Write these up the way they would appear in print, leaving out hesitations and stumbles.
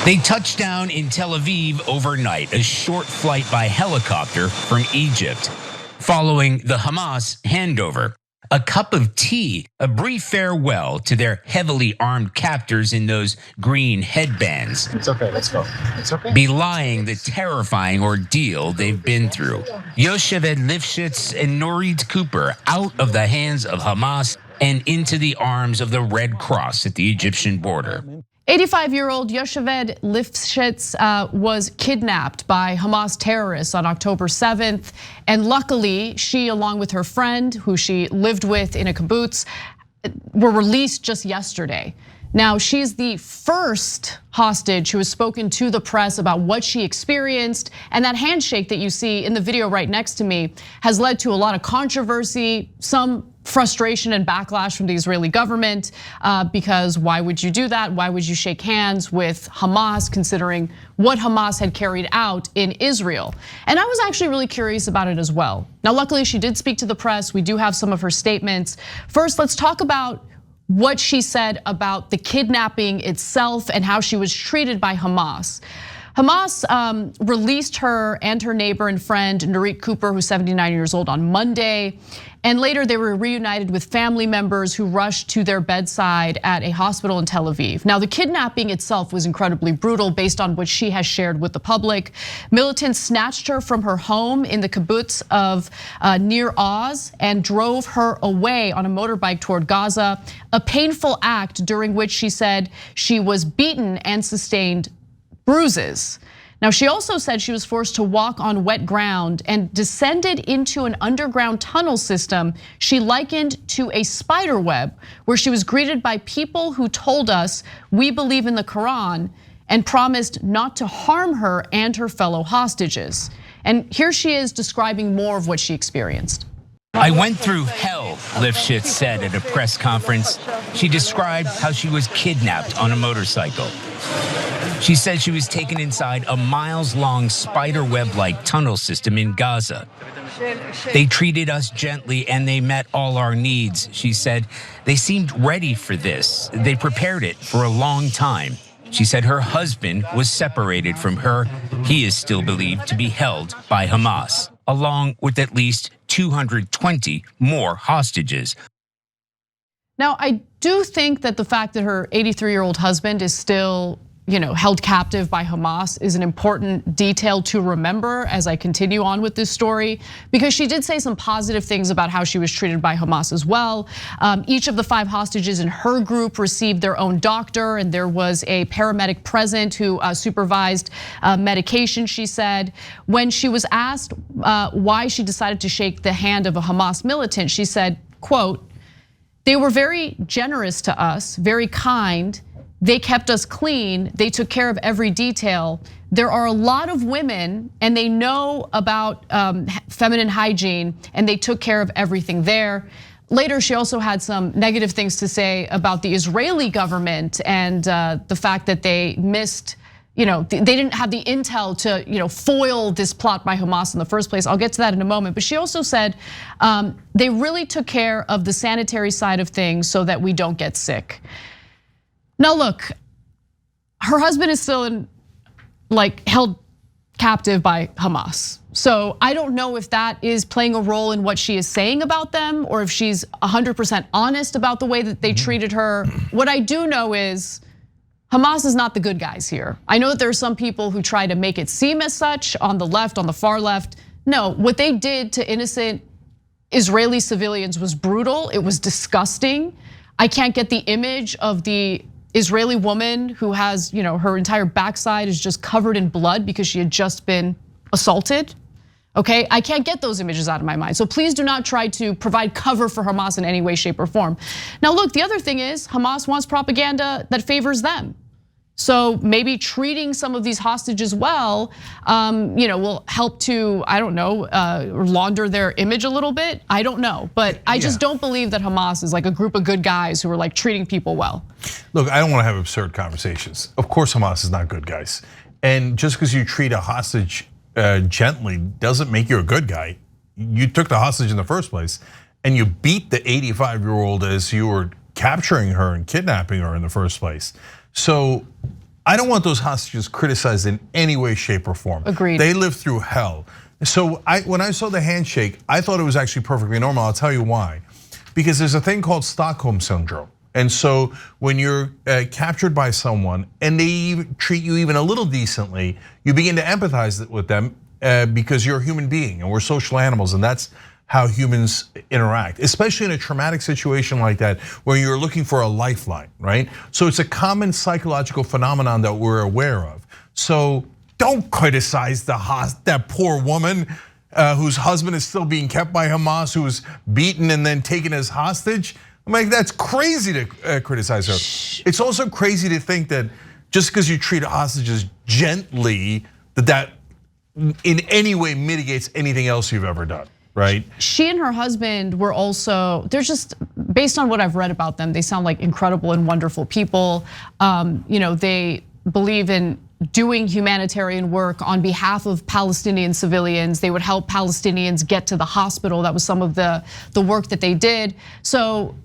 They touched down in Tel Aviv overnight, a short flight by helicopter from Egypt. Following the Hamas handover, a cup of tea, a brief farewell to their heavily armed captors in those green headbands. It's okay, let's go. It's okay. Belying the terrifying ordeal they've been through. Yocheved Lifshitz and Norit Cooper out of the hands of Hamas and into the arms of the Red Cross at the Egyptian border. 85-year-old Yocheved Lifshitz was kidnapped by Hamas terrorists on October 7th. And luckily, she, along with her friend, who she lived with in a kibbutz, were released just yesterday. Now, she's the first hostage who has spoken to the press about what she experienced. And that handshake that you see in the video right next to me has led to a lot of controversy, some frustration and backlash from the Israeli government, because why would you do that? Why would you shake hands with Hamas, considering what Hamas had carried out in Israel? And I was actually really curious about it as well. Now, luckily, she did speak to the press. We do have some of her statements. First, let's talk about what she said about the kidnapping itself and how she was treated by Hamas. Hamas released her and her neighbor and friend, Norit Cooper, who's 79 years old, on Monday. And later they were reunited with family members who rushed to their bedside at a hospital in Tel Aviv. Now, the kidnapping itself was incredibly brutal based on what she has shared with the public. Militants snatched her from her home in the kibbutz of Nir Oz and drove her away on a motorbike toward Gaza, a painful act during which she said she was beaten and sustained bruises. Now, she also said she was forced to walk on wet ground and descended into an underground tunnel system she likened to a spider web, where she was greeted by people who told us, "We believe in the Quran," and promised not to harm her and her fellow hostages. And here she is describing more of what she experienced. I went through hell, Lifshitz said at a press conference. She described how she was kidnapped on a motorcycle. She said she was taken inside a miles-long spiderweb-like tunnel system in Gaza. They treated us gently and they met all our needs, she said. They seemed ready for this. They prepared it for a long time. She said her husband was separated from her. He is still believed to be held by Hamas, along with at least 220 more hostages. Now, I do think that the fact that her 83-year-old husband is still held captive by Hamas is an important detail to remember as I continue on with this story, because she did say some positive things about how she was treated by Hamas as well. Each of the 5 hostages in her group received their own doctor, and there was a paramedic present who supervised medication, she said. When she was asked why she decided to shake the hand of a Hamas militant, she said, quote, "They were very generous to us, very kind. They kept us clean. They took care of every detail. There are a lot of women and they know about feminine hygiene and they took care of everything there." Later, she also had some negative things to say about the Israeli government and the fact that they missed, they didn't have the intel to foil this plot by Hamas in the first place. I'll get to that in a moment. But she also said they really took care of the sanitary side of things so that we don't get sick. Now look, her husband is still held captive by Hamas. So I don't know if that is playing a role in what she is saying about them, or if she's 100% honest about the way that they treated her. What I do know is Hamas is not the good guys here. I know that there are some people who try to make it seem as such on the left, on the far left. No, what they did to innocent Israeli civilians was brutal. It was disgusting. I can't get the image of the Israeli woman who has, her entire backside is just covered in blood because she had just been assaulted. Okay, I can't get those images out of my mind. So please do not try to provide cover for Hamas in any way, shape, or form. Now look, the other thing is Hamas wants propaganda that favors them. So maybe treating some of these hostages well, will help to, I don't know, launder their image a little bit. I don't know, but I just don't believe that Hamas is like a group of good guys who are treating people well. Look, I don't want to have absurd conversations. Of course, Hamas is not good guys. And just because you treat a hostage gently doesn't make you a good guy. You took the hostage in the first place and you beat the 85-year-old as you were capturing her and kidnapping her in the first place. So I don't want those hostages criticized in any way, shape, or form. Agreed. They lived through hell. So when I saw the handshake, I thought it was actually perfectly normal. I'll tell you why. Because there's a thing called Stockholm Syndrome. And so when you're captured by someone and they treat you even a little decently, you begin to empathize with them because you're a human being and we're social animals, and that's how humans interact, especially in a traumatic situation like that where you're looking for a lifeline, right? So it's a common psychological phenomenon that we're aware of. So don't criticize that poor woman whose husband is still being kept by Hamas, who was beaten and then taken as hostage. I'm like, that's crazy to criticize her. It's also crazy to think that just because you treat hostages gently, that in any way mitigates anything else you've ever done, right? She and her husband were also, they're just, based on what I've read about them, they sound like incredible and wonderful people. They believe in doing humanitarian work on behalf of Palestinian civilians. They would help Palestinians get to the hospital. That was some of the work that they did. So,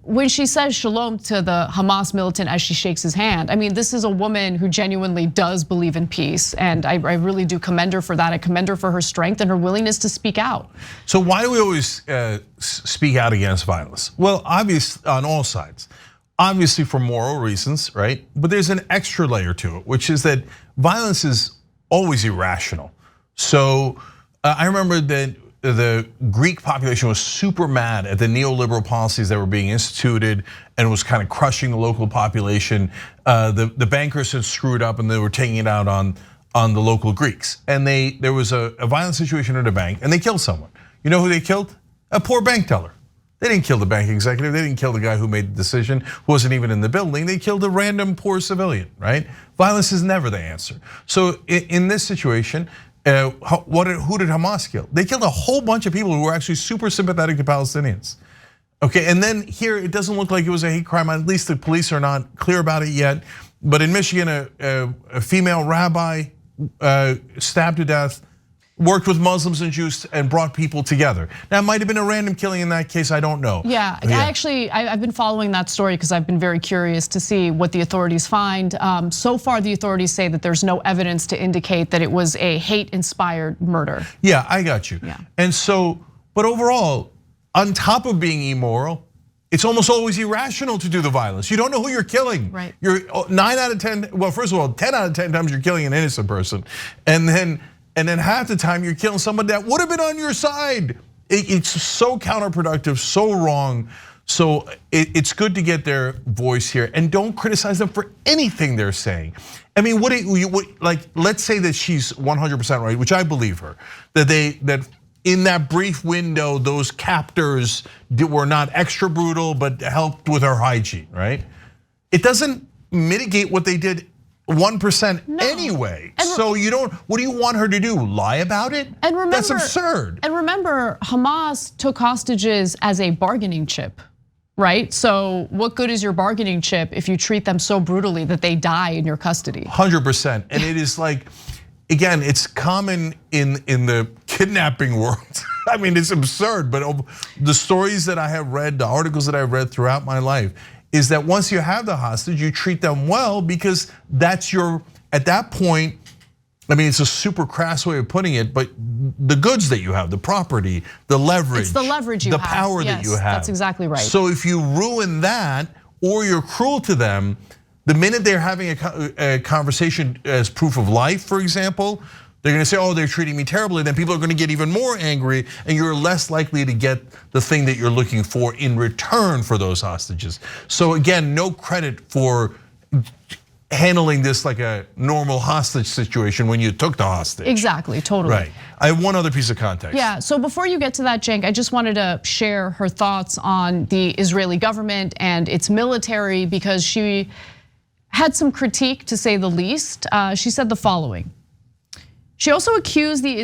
when she says shalom to the Hamas militant as she shakes his hand, I mean, this is a woman who genuinely does believe in peace. And I really do commend her for that. I commend her for her strength and her willingness to speak out. So why do we always speak out against violence? Well, obviously on all sides. Obviously for moral reasons, right? But there's an extra layer to it, which is that violence is always irrational. So I remember that the Greek population was super mad at the neoliberal policies that were being instituted and was kind of crushing the local population. The bankers had screwed up and they were taking it out on the local Greeks. And there was a violent situation at a bank and they killed someone. You know who they killed? A poor bank teller. They didn't kill the bank executive. They didn't kill the guy who made the decision, who wasn't even in the building. They killed a random poor civilian, right? Violence is never the answer. So in this situation, who did Hamas kill? They killed a whole bunch of people who were actually super sympathetic to Palestinians. Okay, and then here it doesn't look like it was a hate crime. At least the police are not clear about it yet. But in Michigan, a female rabbi stabbed to death, worked with Muslims and Jews and brought people together. Now, it might have been a random killing in that case, I don't know. Yeah, I've been following that story because I've been very curious to see what the authorities find. So far, the authorities say that there's no evidence to indicate that it was a hate-inspired murder. Yeah, I got you. Yeah. And so, but overall, on top of being immoral, it's almost always irrational to do the violence. You don't know who you're killing. Right. You're 9 out of 10, well, first of all, 10 out of 10 times you're killing an innocent person. And then half the time you're killing someone that would have been on your side. It's so counterproductive, so wrong. So it's good to get their voice here and don't criticize them for anything they're saying. I mean, let's say that she's 100% right, which I believe her, that in that brief window, those captors were not extra brutal, but helped with her hygiene, right? It doesn't mitigate what they did 1% anyway. So what do you want her to do? Lie about it? And remember, that's absurd. And remember, Hamas took hostages as a bargaining chip, right? So what good is your bargaining chip if you treat them so brutally that they die in your custody? 100%, and it is like, again, it's common in the kidnapping world. I mean, it's absurd, but the stories that I have read, the articles that I've read throughout my life, is that once you have the hostage, you treat them well because that's at that point, I mean, it's a super crass way of putting it, but the goods that you have, the property, the leverage. It's the leverage you the have. The power that you have. That's exactly right. So if you ruin that or you're cruel to them, the minute they're having a conversation as proof of life, for example, they're gonna say, oh, they're treating me terribly. Then people are gonna get even more angry and you're less likely to get the thing that you're looking for in return for those hostages. So again, no credit for handling this like a normal hostage situation when you took the hostage. Exactly, totally. Right, I have one other piece of context. Yeah, so before you get to that, Cenk, I just wanted to share her thoughts on the Israeli government and its military because she had some critique, to say the least. She said the following. She also accused the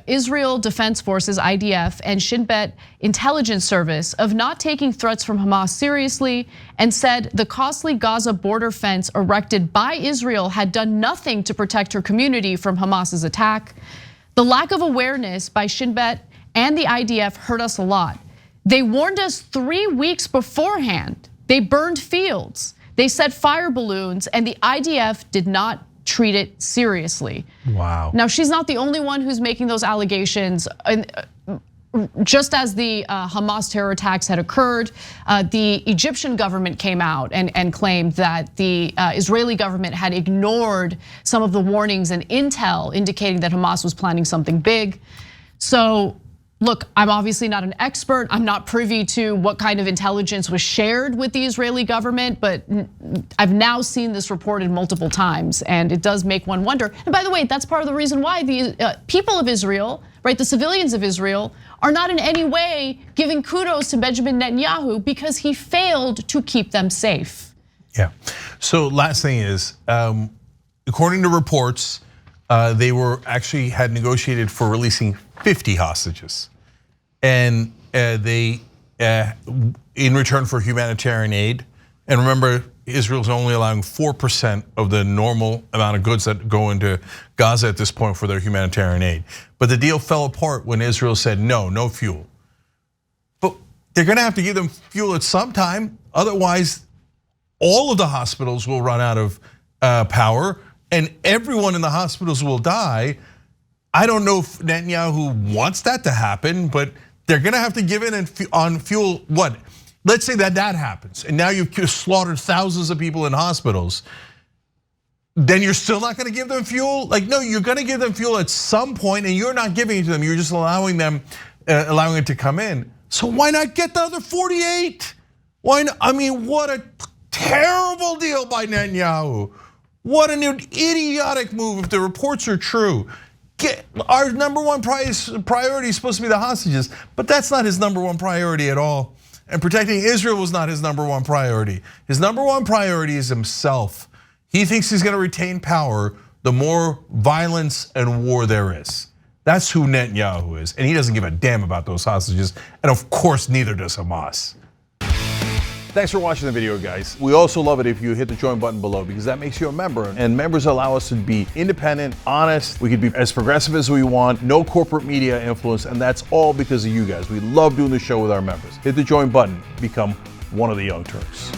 Israel Defense Forces, IDF, and Shin Bet intelligence service of not taking threats from Hamas seriously and said the costly Gaza border fence erected by Israel had done nothing to protect her community from Hamas's attack. The lack of awareness by Shin Bet and the IDF hurt us a lot. They warned us 3 weeks beforehand. They burned fields. They set fire balloons, and the IDF did not treat it seriously. Wow. Now, she's not the only one who's making those allegations. Just as the Hamas terror attacks had occurred, the Egyptian government came out and claimed that the Israeli government had ignored some of the warnings and intel indicating that Hamas was planning something big. So, look, I'm obviously not an expert. I'm not privy to what kind of intelligence was shared with the Israeli government, but I've now seen this reported multiple times, and it does make one wonder. And by the way, that's part of the reason why the people of Israel, right, the civilians of Israel, are not in any way giving kudos to Benjamin Netanyahu because he failed to keep them safe. Yeah. So last thing is, according to reports, they were actually had negotiated for releasing 50 hostages, and they, in return for humanitarian aid. And remember, Israel's only allowing 4% of the normal amount of goods that go into Gaza at this point for their humanitarian aid. But the deal fell apart when Israel said no fuel. But they're gonna have to give them fuel at some time, otherwise all of the hospitals will run out of power and everyone in the hospitals will die. I don't know if Netanyahu wants that to happen, but they're gonna have to give in on fuel. What? Let's say that happens, and now you've slaughtered thousands of people in hospitals. Then you're still not gonna give them fuel? Like, no, you're gonna give them fuel at some point, and you're not giving it to them. You're just allowing it to come in. So why not get the other 48? Why not? I mean, what a terrible deal by Netanyahu. What an idiotic move if the reports are true. Our number one priority is supposed to be the hostages, but that's not his number one priority at all. And protecting Israel was not his number one priority. His number one priority is himself. He thinks he's gonna retain power the more violence and war there is. That's who Netanyahu is, and he doesn't give a damn about those hostages, and of course neither does Hamas. Thanks for watching the video, guys. We also love it if you hit the join button below because that makes you a member, and members allow us to be independent, honest. We can be as progressive as we want, no corporate media influence, and that's all because of you guys. We love doing the show with our members. Hit the join button, become one of the Young Turks.